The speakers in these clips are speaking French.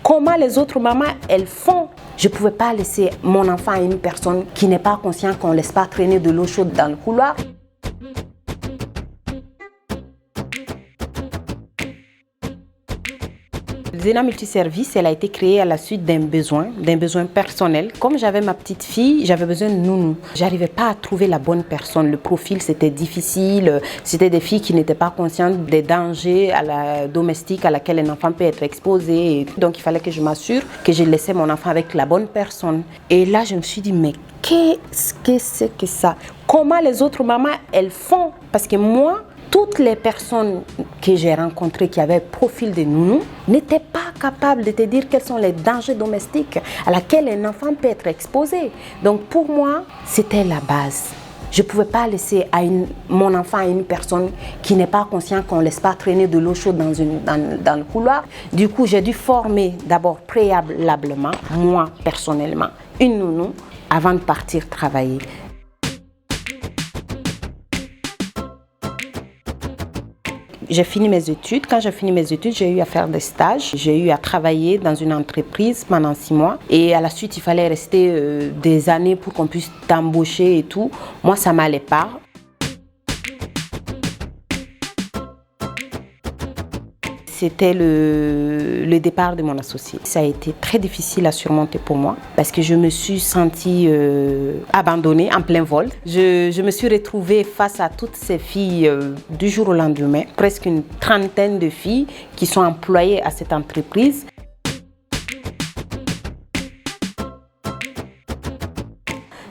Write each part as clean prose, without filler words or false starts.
Comment les autres mamans, elles font. Je ne pouvais pas laisser mon enfant à une personne qui n'est pas consciente qu'on ne laisse pas traîner de l'eau chaude dans le couloir. Zena Multiservice, elle a été créée à la suite d'un besoin personnel. Comme j'avais ma petite fille, j'avais besoin de nounou. J'arrivais pas à trouver la bonne personne. Le profil, c'était difficile. C'était des filles qui n'étaient pas conscientes des dangers domestiques à laquelle un enfant peut être exposé. Donc, il fallait que je m'assure que je laissais mon enfant avec la bonne personne. Et là, je me suis dit, mais qu'est-ce que c'est que ça? Comment les autres mamans, elles font? Parce que moi, toutes les personnes que j'ai rencontrées qui avaient profil de nounou n'étaient pas capables de te dire quels sont les dangers domestiques à laquelle un enfant peut être exposé. Donc pour moi, c'était la base. Je ne pouvais pas laisser mon enfant à une personne qui n'est pas consciente qu'on ne laisse pas traîner de l'eau chaude dans le couloir. Du coup, j'ai dû former d'abord préalablement, moi personnellement, une nounou avant de partir travailler. J'ai fini mes études. Quand j'ai fini mes études, j'ai eu à faire des stages. J'ai eu à travailler dans une entreprise pendant 6 mois. Et à la suite, il fallait rester des années pour qu'on puisse t'embaucher et tout. Moi, ça ne m'allait pas. C'était le départ de mon associé. Ça a été très difficile à surmonter pour moi parce que je me suis sentie abandonnée en plein vol. Je me suis retrouvée face à toutes ces filles du jour au lendemain, presque une trentaine de filles qui sont employées à cette entreprise.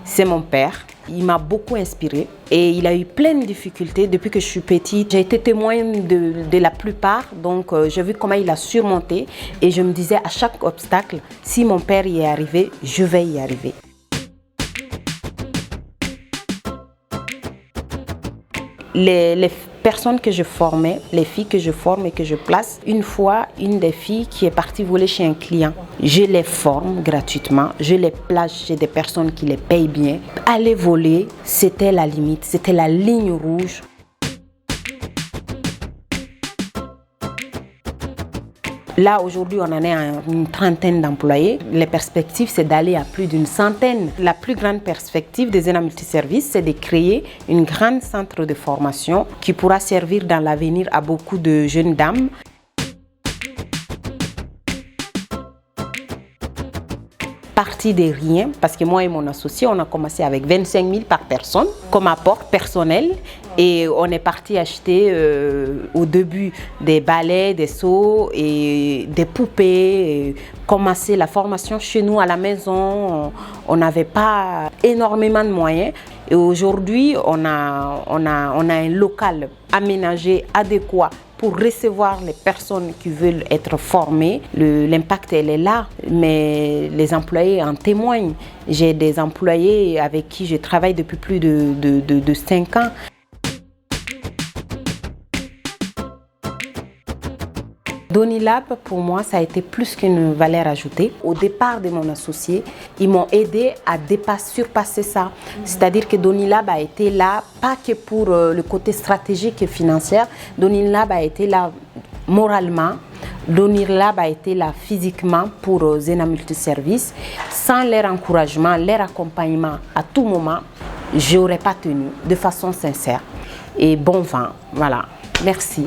C'est mon père. Il m'a beaucoup inspirée et il a eu plein de difficultés depuis que je suis petite. J'ai été témoin de la plupart, donc j'ai vu comment il a surmonté et je me disais à chaque obstacle, si mon père y est arrivé, je vais y arriver. Les personnes que je formais, les filles que je forme et que je place, une fois, une des filles qui est partie voler chez un client, je les forme gratuitement, je les place chez des personnes qui les payent bien. Aller voler, c'était la limite, c'était la ligne rouge. Là, aujourd'hui, on en est à une trentaine d'employés. Les perspectives, c'est d'aller à plus d'une centaine. La plus grande perspective des Zena Multiservice, c'est de créer une grande centre de formation qui pourra servir dans l'avenir à beaucoup de jeunes dames. Parti de rien, parce que moi et mon associé, on a commencé avec 25 000 par personne comme apport personnel et on est parti acheter au début des balais, des seaux et des poupées, commencer la formation chez nous à la maison. On n'avait pas énormément de moyens et aujourd'hui on a un local aménagé adéquat pour recevoir les personnes qui veulent être formées. L'impact, elle est là, mais les employés en témoignent. J'ai des employés avec qui je travaille depuis plus de 5 ans. Donilab, pour moi, ça a été plus qu'une valeur ajoutée. Au départ de mon associé, ils m'ont aidé à surpasser ça. C'est-à-dire que Donilab a été là, pas que pour le côté stratégique et financier. Donilab a été là moralement. Donilab a été là physiquement pour Zena Multiservice. Sans leur encouragement, leur accompagnement à tout moment, je n'aurais pas tenu de façon sincère. Et bon vent, voilà. Merci.